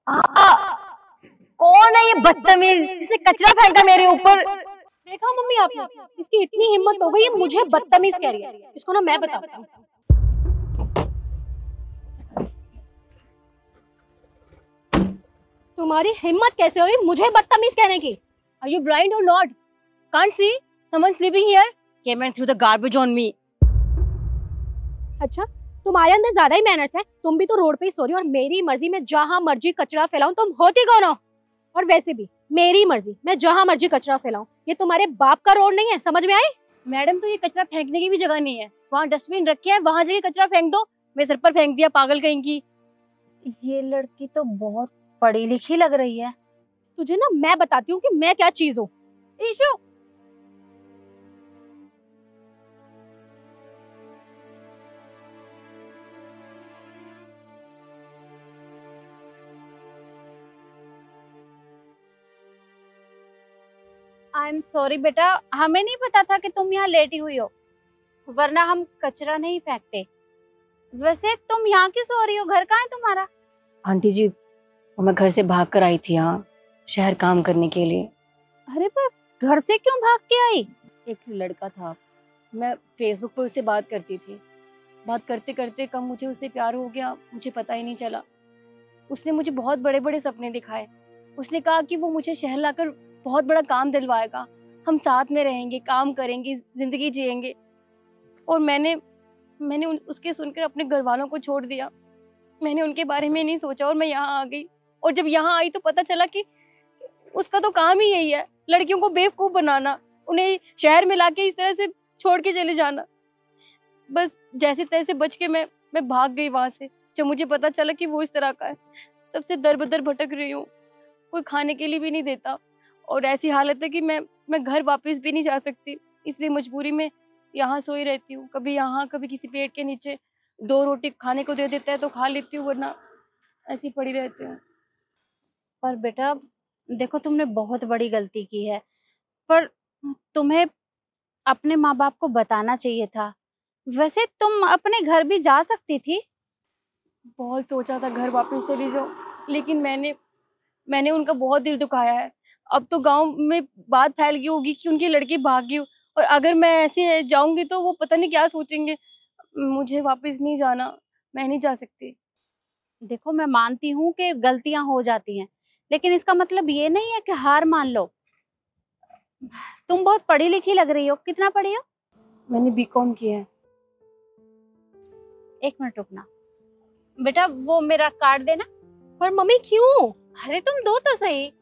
कौन है ये बदतमीज जिसने कचरा फेंका मेरे ऊपर? देखा मम्मी आपने, इसकी इतनी हिम्मत हो गई, ये मुझे बदतमीज कह रही है। इसको ना मैं बताता हूँ। तुम्हारी हिम्मत कैसे हुई मुझे बदतमीज कहने की? Are you blind or not? Can't see? Someone sleeping here? Came and threw the garbage on me. अच्छा, तुम्हारे अंदर ज्यादा ही मैनर्स है। तुम भी तो रोड पे ही सो रही हो और मेरी मर्जी मैं जहाँ मर्जी कचरा फैलाऊं। तुम होती कौन हो? और वैसे भी मेरी मर्जी मैं जहाँ मर्जी कचरा फैलाऊं। ये तुम्हारे बाप का रोड नहीं है, समझ में आई? मैडम, तो ये कचरा फेंकने की भी जगह नहीं है। वहाँ डस्टबिन रखे हैं, वहाँ जाके कचरा फेंक दो। मेरे सर पर फेंक दिया, पागल कहीं की। ये लड़की तो बहुत पढ़ी लिखी लग रही है। तुझे ना मैं बताती हूँ कि मैं क्या चीज हूँ। ईशु, आई एम सॉरी बेटा, हमें नहीं पता था कि तुम यहाँ लेटी हुई हो, वरना हम कचरा नहीं फेंकते। वैसे तुम यहाँ क्यों सो रही हो? घर कहाँ है तुम्हारा? आंटी जी, वो मैं घर से भाग कर आई थी यहाँ शहर काम करने के लिए। अरे पर घर से क्यों भाग के आई? एक लड़का था, मैं फेसबुक पर उससे बात करती थी। बात करते करते कब मुझे उससे प्यार हो गया मुझे पता ही नहीं चला। उसने मुझे बहुत बड़े बड़े सपने दिखाए। उसने कहा कि वो मुझे शहर लाकर बहुत बड़ा काम दिलवाएगा, हम साथ में रहेंगे, काम करेंगे, जिंदगी जिएंगे। और मैंने उसके सुनकर अपने घर वालों को छोड़ दिया। मैंने उनके बारे में नहीं सोचा और मैं यहाँ आ गई। और जब यहाँ आई तो पता चला कि उसका तो काम ही यही है, लड़कियों को बेवकूफ बनाना, उन्हें शहर में लाके इस तरह से छोड़ के चले जाना। बस जैसे तैसे बच के मैं भाग गई वहां से। जब मुझे पता चला कि वो इस तरह का है, तब से दर बदर भटक रही हूँ। कोई खाने के लिए भी नहीं देता और ऐसी हालत है कि मैं घर वापस भी नहीं जा सकती। इसलिए मजबूरी में यहाँ सोई रहती हूँ। कभी यहाँ, कभी किसी पेड़ के नीचे। 2 रोटी खाने को दे देता है तो खा लेती हूँ, वरना ऐसी पड़ी रहती हूँ। पर बेटा देखो, तुमने बहुत बड़ी गलती की है, पर तुम्हें अपने माँ बाप को बताना चाहिए था। वैसे तुम अपने घर भी जा सकती थी। बहुत सोचा था घर वापस चली जाऊँ, लेकिन मैंने उनका बहुत दिल दुखाया है। अब तो गांव में बात फैल गई होगी कि उनकी लड़की भाग गई, और अगर मैं ऐसे जाऊंगी तो वो पता नहीं क्या सोचेंगे। मुझे वापस नहीं जाना, मैं नहीं जा सकती। देखो, मैं मानती हूँ कि गलतियां हो जाती हैं, लेकिन इसका मतलब ये नहीं है कि हार मान लो। तुम बहुत पढ़ी लिखी लग रही हो। कितना पढ़ी हो? मैंने बीकॉम किया है। एक मिनट रुकना बेटा, वो मेरा कार्ड देना। पर मम्मी क्यों? अरे तुम दो तो सही।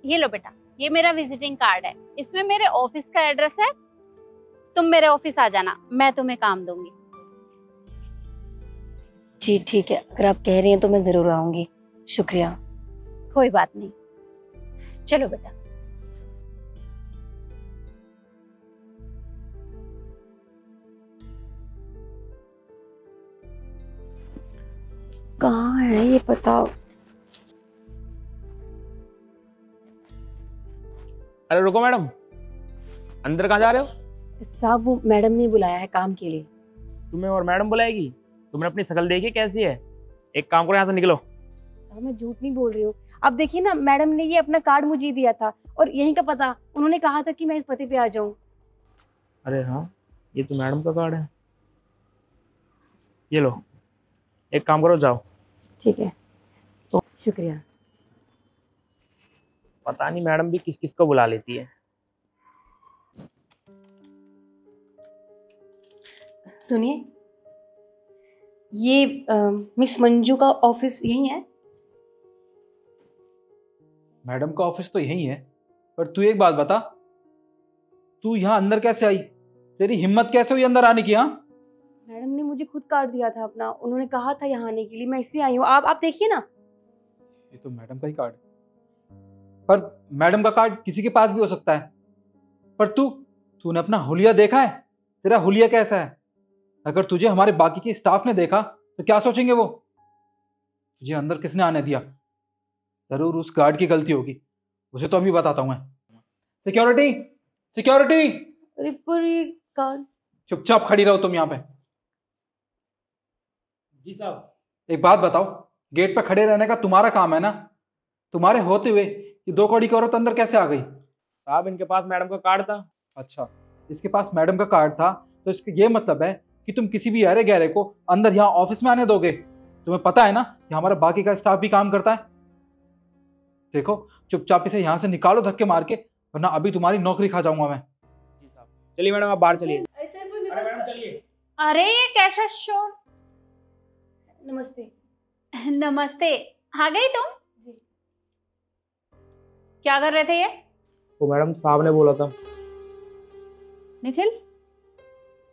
ये लो बेटा, ये मेरा विजिटिंग कार्ड है। इसमें मेरे ऑफिस का एड्रेस है। तुम मेरे ऑफिस आ जाना, मैं तुम्हें काम दूंगी। जी ठीक है, अगर आप कह रही हैं तो मैं जरूर आऊंगी। शुक्रिया। कोई बात नहीं, चलो बेटा। कहाँ है ये पता? अरे रुको मैडम, अंदर कहाँ जा रहे हो? साहब, वो मैडम ने बुलाया है काम के लिए। तुम्हें और मैडम बुलाएगी? तुमने अपनी शक्ल देखी कैसी है? एक काम करो, यहाँ से निकलो। साहब, मैं झूठ नहीं बोल रही हूँ। अब देखिए ना, मैडम ने ये अपना कार्ड मुझे दिया था और यहीं का पता। उन्होंने कहा था कि मैं इस पते पे आ जाऊँ। अरे हाँ, ये तो मैडम का कार्ड है। ये लो, एक काम करो, जाओ। ठीक है, तो शुक्रिया। पता नहीं मैडम भी किस किस को बुला लेती है। सुनिए, ये मिस मंजू का ऑफिस यही है? मैडम का ऑफिस तो यही है, पर तू एक बात बता, तू यहाँ अंदर कैसे आई? तेरी हिम्मत कैसे हुई अंदर आने की? हाँ, मैडम ने मुझे खुद कार्ड दिया था अपना। उन्होंने कहा था यहाँ आने के लिए, मैं इसलिए आई हूँ। आप देखिए ना। ये तो मैडम का ही कार्ड है, पर मैडम का कार्ड किसी के पास भी हो सकता है। पर तूने अपना हुलिया देखा है? तेरा हुलिया कैसा है? अगर तुझे हमारे बाकी के स्टाफ ने देखा तो क्या सोचेंगे वो? तुझे अंदर किसने आने दिया? जरूर उस गार्ड की गलती होगी, उसे तो अभी बताता हूं मैं। Security, security! अरे पर ये कार्ड। चुपचाप खड़ी रहो तुम यहाँ पे। जी साहब। एक बात बताओ, गेट पे खड़े रहने का तुम्हारा काम है ना? तुम्हारे होते हुए ये 2 कौड़ी की औरत अंदर कैसे आ गई? साहब इनके पास मैडम का कार्ड था। अच्छा, इसके पास मैडम का कार्ड था तो इसका ये मतलब है कि तुम किसी भी अरे गहरे को अंदर यहाँ ऑफिस में आने दोगे? तुम्हें पता है ना कि हमारा बाकी का स्टाफ भी काम करता है। देखो, चुपचाप इसे यहाँ से निकालो धक्के मार के, वरना अभी तुम्हारी नौकरी खा जाऊंगा मैं। जी साहब। चलिए मैडम आप बाहर चलिए। अरे सर वो मेरे अरे मैडम पास। चलिए। अरे ये कैसा शोर। नमस्ते। नमस्ते। आ गई तुम? जी। क्या कर रहे थे ये? वो मैडम साहब ने बोला था। निखिल,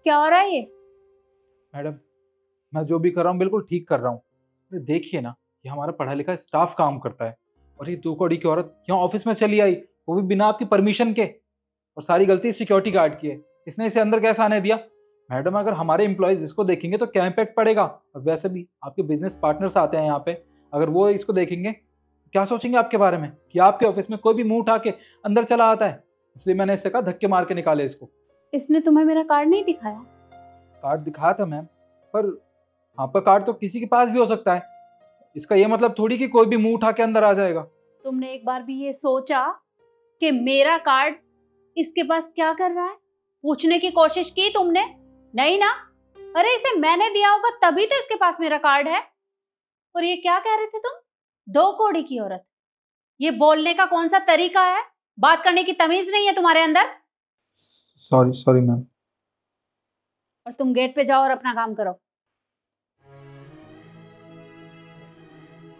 क्या हो रहा है ये? मैडम, मैं जो भी कर रहा हूँ बिल्कुल ठीक कर रहा हूँ। अरे देखिए ना, ये हमारा पढ़ा लिखा स्टाफ काम करता है और ये 2 कौड़ी की औरत यहाँ ऑफिस में चली आई, वो भी बिना आपकी परमिशन के। और सारी गलती सिक्योरिटी गार्ड की है, इसने इसे अंदर कैसे आने दिया? मैडम, अगर हमारे एम्प्लॉयज इसको देखेंगे तो क्या इम्पैक्ट पड़ेगा? और वैसे भी आपके बिजनेस पार्टनर्स आते हैं यहाँ पे, अगर वो इसको देखेंगे क्या सोचेंगे आपके बारे में कि आपके ऑफिस में कोई भी मुंह उठा के अंदर चला आता है? इसलिए मैंने इससे कहा धक्के मार के निकाले इसको। इसने तुम्हें मेरा कार्ड नहीं दिखाया? कार्ड दिखाया था मैम, पर आपका कार्ड तो किसी के पास भी हो सकता है। इसका ये मतलब थोड़ी कि कोई भी मुंह उठा के अंदर आ जाएगा। तुमने एक बार भी ये सोचा कि मेरा कार्ड इसके पास क्या कर रहा है? पूछने की कोशिश की तुमने? नहीं ना? अरे इसे मैंने दिया होगा तभी तो इसके पास मेरा कार्ड है। और ये क्या कह रहे थे तुम? 2 कौड़ी की औरत? ये बोलने का कौन सा तरीका है? बात करने की तमीज नहीं है तुम्हारे अंदर? Sorry ma'am. और तुम गेट पे जाओ और अपना काम करो।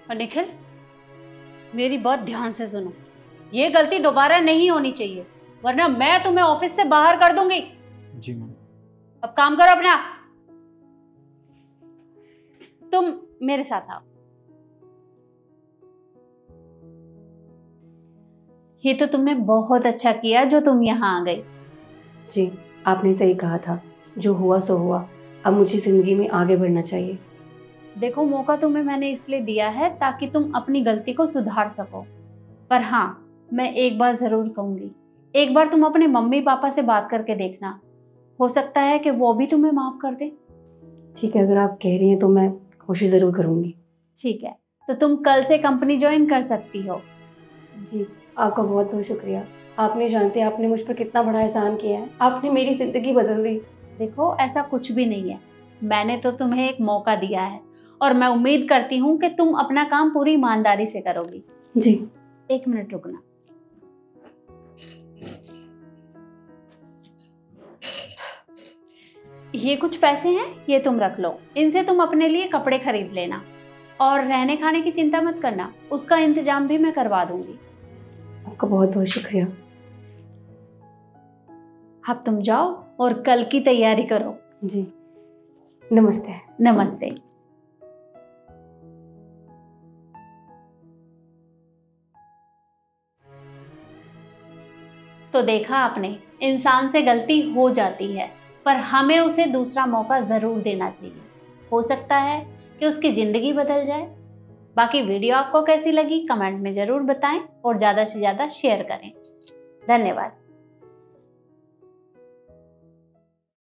और निखिल, मेरी बात ध्यान से सुनो, ये गलती दोबारा नहीं होनी चाहिए, वरना मैं तुम्हें ऑफिस से बाहर कर दूंगी। जी मैम। अब काम करो अपना। तुम मेरे साथ आओ। ये तो तुमने बहुत अच्छा किया जो तुम यहाँ आ गई। जी, आपने सही कहा था, जो हुआ सो हुआ। अब मुझे जिंदगी में आगे बढ़ना चाहिए। देखो, मौका तुम्हें मैंने इसलिए दिया है ताकि तुम अपनी गलती को सुधार सको। पर हाँ, मैं एक बार जरूर कहूंगी, एक बार तुम अपने मम्मी पापा से बात करके देखना, हो सकता है कि वो भी तुम्हें माफ कर दे। ठीक है, अगर आप कह रही हैं तो मैं कोशिश ज़रूर करूँगी। ठीक है, तो तुम कल से कंपनी ज्वाइन कर सकती हो। जी, आपका बहुत बहुत शुक्रिया। आप नहीं जानते आपने मुझ पर कितना बड़ा एहसान किया है। आपने मेरी ज़िंदगी बदल दी। देखो, ऐसा कुछ भी नहीं है, मैंने तो तुम्हें एक मौका दिया है और मैं उम्मीद करती हूँ कि तुम अपना काम पूरी ईमानदारी से करोगी। जी। 1 मिनट रुकना। ये कुछ पैसे हैं, ये तुम रख लो। इनसे तुम अपने लिए कपड़े खरीद लेना और रहने खाने की चिंता मत करना, उसका इंतजाम भी मैं करवा दूंगी। आपका बहुत बहुत शुक्रिया। अब तुम जाओ और कल की तैयारी करो। जी, नमस्ते। नमस्ते। तो देखा आपने, इंसान से गलती हो जाती है, पर हमें उसे दूसरा मौका जरूर देना चाहिए। हो सकता है कि उसकी जिंदगी बदल जाए। बाकी वीडियो आपको कैसी लगी कमेंट में जरूर बताएं और ज़्यादा से ज़्यादा शेयर करें। धन्यवाद।